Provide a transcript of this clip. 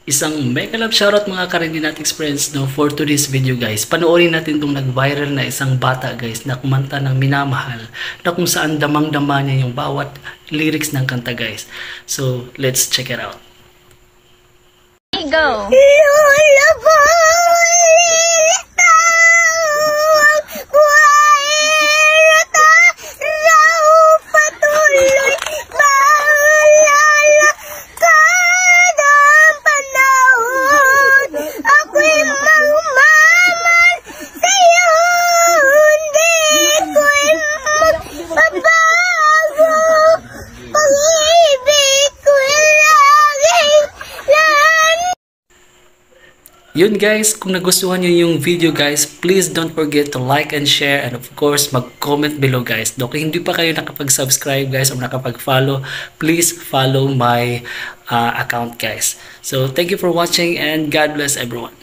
Isang mega love shoutout mga Karendinatics friends, no, for today's video guys. Panoorin natin itong nag-viral na isang bata guys na kumanta ng Minamahal, na kung saan damang-dama niya yung bawat lyrics ng kanta guys. So let's check it out. Go! Yun guys, kung nagustuhan nyo yung video guys, please don't forget to like and share, and of course mag-comment below guys. Kung hindi pa kayo nakapag-subscribe guys or nakapag-follow, please follow my account guys. So thank you for watching and God bless everyone.